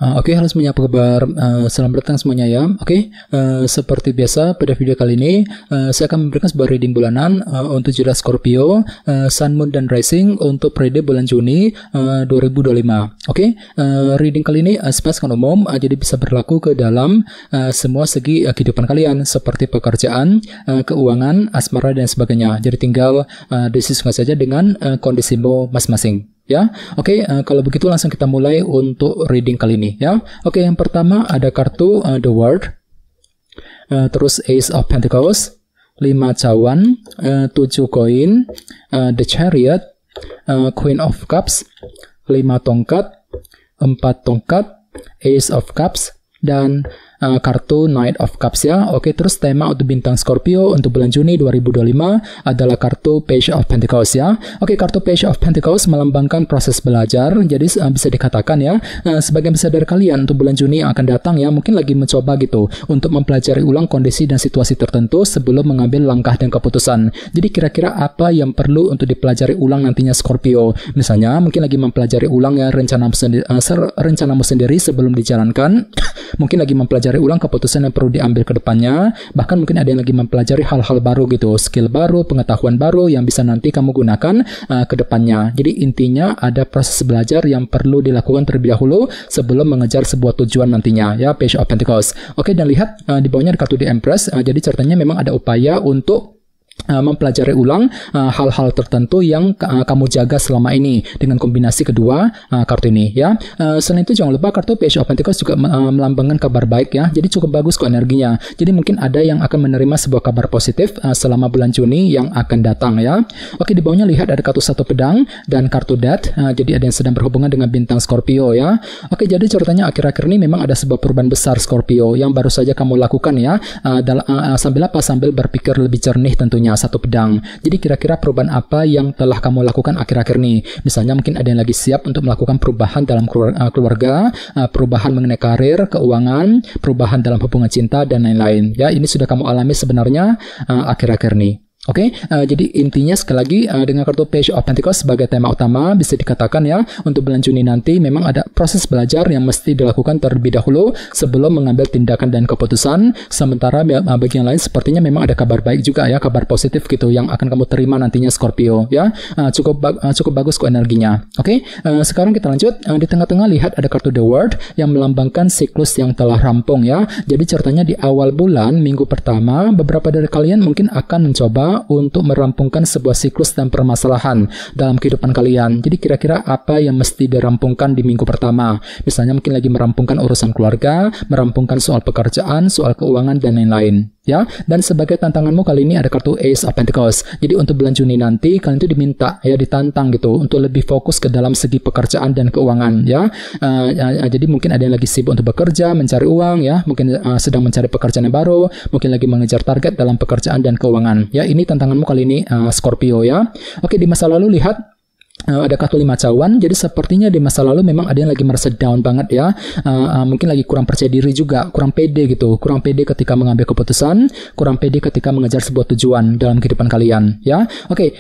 Oke, halo semuanya, apa kabar? Selamat datang semuanya ya. Oke, seperti biasa pada video kali ini saya akan memberikan sebuah reading bulanan untuk zodiak Scorpio, Sun, Moon, dan Rising untuk periode bulan Juni 2025. Oke, reading kali ini sangat umum, jadi bisa berlaku ke dalam semua segi kehidupan kalian seperti pekerjaan, keuangan, asmara, dan sebagainya. Jadi tinggal disesuaikan saja dengan kondisimu masing-masing. Ya, oke, kalau begitu langsung kita mulai untuk reading kali ini ya. Oke, yang pertama ada kartu The World, terus Ace of Pentacles, 5 cawan, 7 koin, The Chariot, Queen of Cups, 5 tongkat, 4 tongkat, Ace of Cups, dan kartu Knight of Cups ya. Oke, terus tema untuk bintang Scorpio untuk bulan Juni 2025 adalah kartu Page of Pentacles ya. Oke, kartu Page of Pentacles melambangkan proses belajar. Jadi bisa dikatakan ya, sebagian besar dari kalian untuk bulan Juni yang akan datang ya, mungkin lagi mencoba gitu untuk mempelajari ulang kondisi dan situasi tertentu sebelum mengambil langkah dan keputusan. Jadi kira-kira apa yang perlu untuk dipelajari ulang nantinya Scorpio? Misalnya mungkin lagi mempelajari ulang ya rencanamu sendiri sebelum dijalankan. Mungkin lagi mempelajari ulang keputusan yang perlu diambil ke depannya, bahkan mungkin ada yang lagi mempelajari hal-hal baru gitu, skill baru, pengetahuan baru yang bisa nanti kamu gunakan ke depannya. Jadi intinya ada proses belajar yang perlu dilakukan terlebih dahulu sebelum mengejar sebuah tujuan nantinya ya, Page of Pentacles. Oke, dan lihat di bawahnya ada kartu The Empress, jadi ceritanya memang ada upaya untuk mempelajari ulang hal-hal tertentu yang kamu jaga selama ini dengan kombinasi kedua kartu ini ya. Selain itu jangan lupa kartu Page of Pentacles juga melambangkan kabar baik ya. Jadi cukup bagus kok energinya. Jadi mungkin ada yang akan menerima sebuah kabar positif selama bulan Juni yang akan datang ya. Oke, di bawahnya lihat ada kartu 1 pedang dan kartu Death. Jadi ada yang sedang berhubungan dengan bintang Scorpio ya. Oke, jadi ceritanya akhir-akhir ini memang ada sebuah perubahan besar Scorpio yang baru saja kamu lakukan ya. Sambil berpikir lebih jernih tentunya. 1 pedang. Jadi kira-kira perubahan apa yang telah kamu lakukan akhir-akhir ini? Misalnya mungkin ada yang lagi siap untuk melakukan perubahan dalam keluarga, perubahan mengenai karir, keuangan, perubahan dalam hubungan cinta, dan lain-lain. Ya, ini sudah kamu alami sebenarnya akhir-akhir ini. Oke, jadi intinya sekali lagi dengan kartu Page of Pentacles sebagai tema utama bisa dikatakan ya, untuk bulan Juni nanti memang ada proses belajar yang mesti dilakukan terlebih dahulu sebelum mengambil tindakan dan keputusan. Sementara bagi yang lain sepertinya memang ada kabar baik juga ya, kabar positif gitu yang akan kamu terima nantinya Scorpio ya. Cukup bagus kok energinya. Oke, sekarang kita lanjut. Di tengah-tengah lihat ada kartu The World yang melambangkan siklus yang telah rampung ya. Jadi ceritanya di awal bulan minggu pertama beberapa dari kalian mungkin akan mencoba untuk merampungkan sebuah siklus dan permasalahan dalam kehidupan kalian. Jadi kira-kira apa yang mesti dirampungkan di minggu pertama? Misalnya mungkin lagi merampungkan urusan keluarga, merampungkan soal pekerjaan, soal keuangan, dan lain-lain. Ya, dan sebagai tantanganmu kali ini ada kartu Ace of Pentacles. Jadi untuk bulan Juni nanti kalian itu diminta ya, ditantang gitu untuk lebih fokus ke dalam segi pekerjaan dan keuangan ya. Jadi mungkin ada yang lagi sibuk untuk bekerja, mencari uang ya, mungkin sedang mencari pekerjaan yang baru, mungkin lagi mengejar target dalam pekerjaan dan keuangan. Ya, ini tantanganmu kali ini Scorpio ya. Oke, di masa lalu lihat ada kartu 5 cawan. Jadi sepertinya di masa lalu memang ada yang lagi merasa down banget ya, mungkin lagi kurang percaya diri juga, kurang pede gitu, kurang pede ketika mengambil keputusan, kurang pede ketika mengejar sebuah tujuan dalam kehidupan kalian ya. Oke,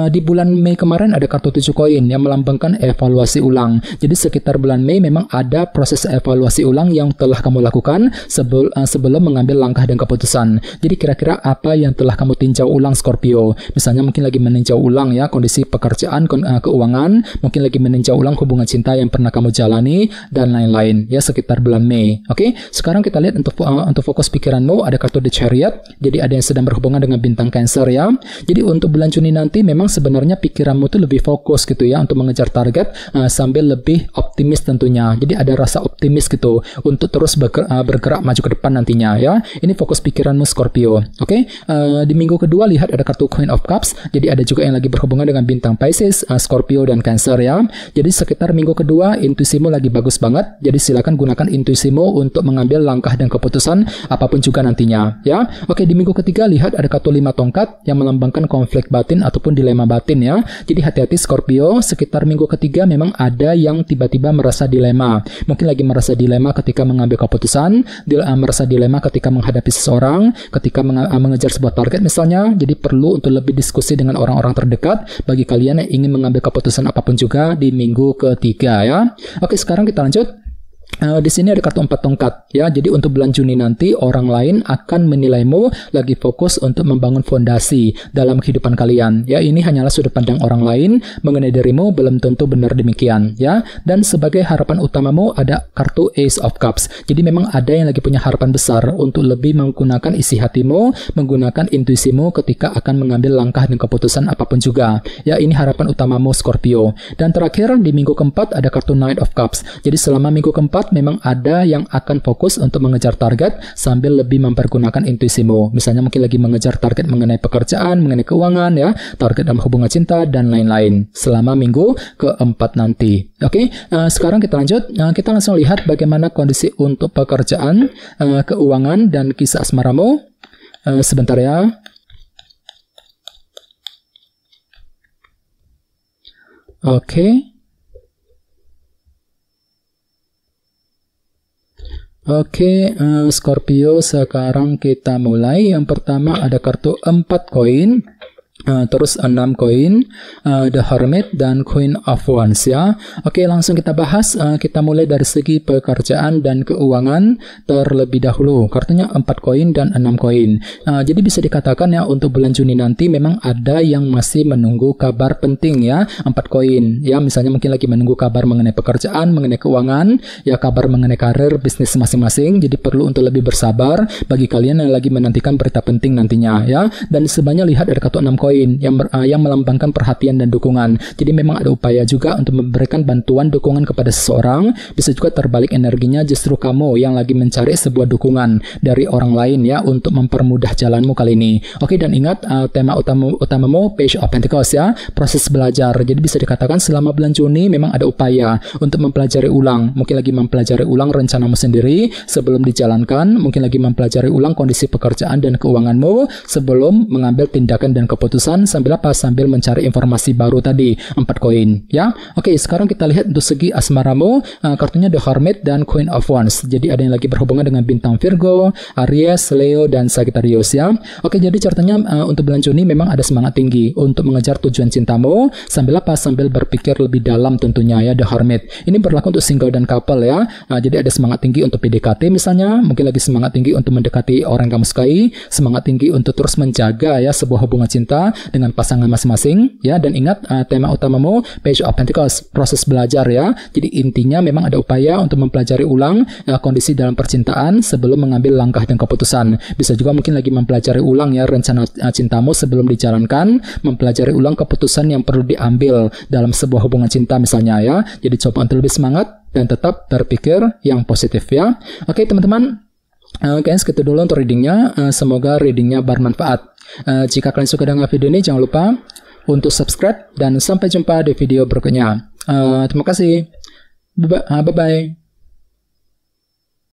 di bulan Mei kemarin ada kartu 7 koin yang melambangkan evaluasi ulang. Jadi sekitar bulan Mei memang ada proses evaluasi ulang yang telah kamu lakukan sebelum mengambil langkah dan keputusan. Jadi kira-kira apa yang telah kamu tinjau ulang Scorpio? Misalnya mungkin lagi meninjau ulang ya kondisi pekerjaan, keuangan, mungkin lagi meninjau ulang hubungan cinta yang pernah kamu jalani, dan lain-lain ya sekitar bulan Mei. Oke, sekarang kita lihat untuk fokus pikiranmu ada kartu The Chariot. Jadi ada yang sedang berhubungan dengan bintang Cancer ya. Jadi untuk bulan Juni nanti memang sebenarnya pikiranmu tuh lebih fokus gitu ya untuk mengejar target sambil lebih optimis tentunya. Jadi ada rasa optimis gitu untuk terus bergerak maju ke depan nantinya ya. Ini fokus pikiranmu Scorpio. Oke, di minggu kedua lihat ada kartu Queen of Cups. Jadi ada juga yang lagi berhubungan dengan bintang Pisces, Scorpio, dan Cancer ya. Jadi sekitar minggu kedua intuisimu lagi bagus banget. Jadi silakan gunakan intuisimu untuk mengambil langkah dan keputusan apapun juga nantinya ya. Oke, di minggu ketiga lihat ada kartu 5 tongkat yang melambangkan konflik batin ataupun dilema batin ya. Jadi hati-hati Scorpio, sekitar minggu ketiga memang ada yang tiba-tiba merasa dilema. Mungkin lagi merasa dilema ketika mengambil keputusan, merasa dilema ketika menghadapi seseorang, ketika mengejar sebuah target misalnya. Jadi perlu untuk lebih diskusi dengan orang-orang terdekat bagi kalian yang ingin mengambil keputusan apapun juga di minggu ketiga ya. Oke, sekarang kita lanjut. Di sini ada kartu 4 tongkat ya. Jadi untuk bulan Juni nanti orang lain akan menilaimu lagi fokus untuk membangun fondasi dalam kehidupan kalian. Ya, ini hanyalah sudut pandang orang lain mengenai dirimu, belum tentu benar demikian ya. Dan sebagai harapan utamamu ada kartu Ace of Cups. Jadi memang ada yang lagi punya harapan besar untuk lebih menggunakan isi hatimu, menggunakan intuisimu ketika akan mengambil langkah dan keputusan apapun juga. Ya, ini harapan utamamu Scorpio. Dan terakhir di minggu keempat ada kartu Knight of Cups. Jadi selama minggu keempat memang ada yang akan fokus untuk mengejar target sambil lebih mempergunakan intuisimu. Misalnya mungkin lagi mengejar target mengenai pekerjaan, mengenai keuangan ya, target dalam hubungan cinta dan lain-lain selama minggu keempat nanti. Oke, sekarang kita lanjut. Kita langsung lihat bagaimana kondisi untuk pekerjaan, keuangan dan kisah asmaramu. Sebentar ya. Oke, Scorpio, sekarang kita mulai. Yang pertama ada kartu 4 koin, terus 6 koin, The Hermit dan Queen of Wands ya. Oke, langsung kita bahas. Kita mulai dari segi pekerjaan dan keuangan terlebih dahulu. Kartunya 4 koin dan 6 koin. Jadi bisa dikatakan ya untuk bulan Juni nanti memang ada yang masih menunggu kabar penting ya. 4 koin ya, misalnya mungkin lagi menunggu kabar mengenai pekerjaan, mengenai keuangan, ya kabar mengenai karir, bisnis masing-masing. Jadi perlu untuk lebih bersabar bagi kalian yang lagi menantikan berita penting nantinya ya. Dan sebenarnya lihat ada kartu 6 koin yang melambangkan perhatian dan dukungan. Jadi memang ada upaya juga untuk memberikan bantuan dukungan kepada seseorang. Bisa juga terbalik energinya, justru kamu yang lagi mencari sebuah dukungan dari orang lain ya untuk mempermudah jalanmu kali ini. Oke, dan ingat tema utamamu Page of Pentacles ya, proses belajar. Jadi bisa dikatakan selama bulan Juni memang ada upaya untuk mempelajari ulang. Mungkin lagi mempelajari ulang rencanamu sendiri sebelum dijalankan. Mungkin lagi mempelajari ulang kondisi pekerjaan dan keuanganmu sebelum mengambil tindakan dan keputusan. Sambil apa? Sambil mencari informasi baru tadi, 4 koin ya. Oke, sekarang kita lihat untuk segi asmaramu. Kartunya The Hermit dan Queen of Wands. Jadi ada yang lagi berhubungan dengan bintang Virgo, Aries, Leo dan Sagittarius ya. Oke, jadi caranya untuk bulan Juni memang ada semangat tinggi untuk mengejar tujuan cintamu. Sambil apa? Sambil berpikir lebih dalam tentunya ya, The Hermit. Ini berlaku untuk single dan couple ya. Jadi ada semangat tinggi untuk PDKT misalnya, mungkin lagi semangat tinggi untuk mendekati orang yang kamu sukai, semangat tinggi untuk terus menjaga ya sebuah hubungan cinta dengan pasangan masing-masing ya. Dan ingat tema utamamu Page of Pentacles, proses belajar ya. Jadi intinya memang ada upaya untuk mempelajari ulang kondisi dalam percintaan sebelum mengambil langkah dan keputusan. Bisa juga mungkin lagi mempelajari ulang ya rencana cintamu sebelum dijalankan, mempelajari ulang keputusan yang perlu diambil dalam sebuah hubungan cinta misalnya ya. Jadi coba untuk lebih semangat dan tetap berpikir yang positif ya. Oke teman-teman, guys, segitu dulu untuk readingnya. Semoga readingnya bermanfaat. Jika kalian suka dengan video ini, jangan lupa untuk subscribe dan sampai jumpa di video berikutnya. Terima kasih. Bye-bye.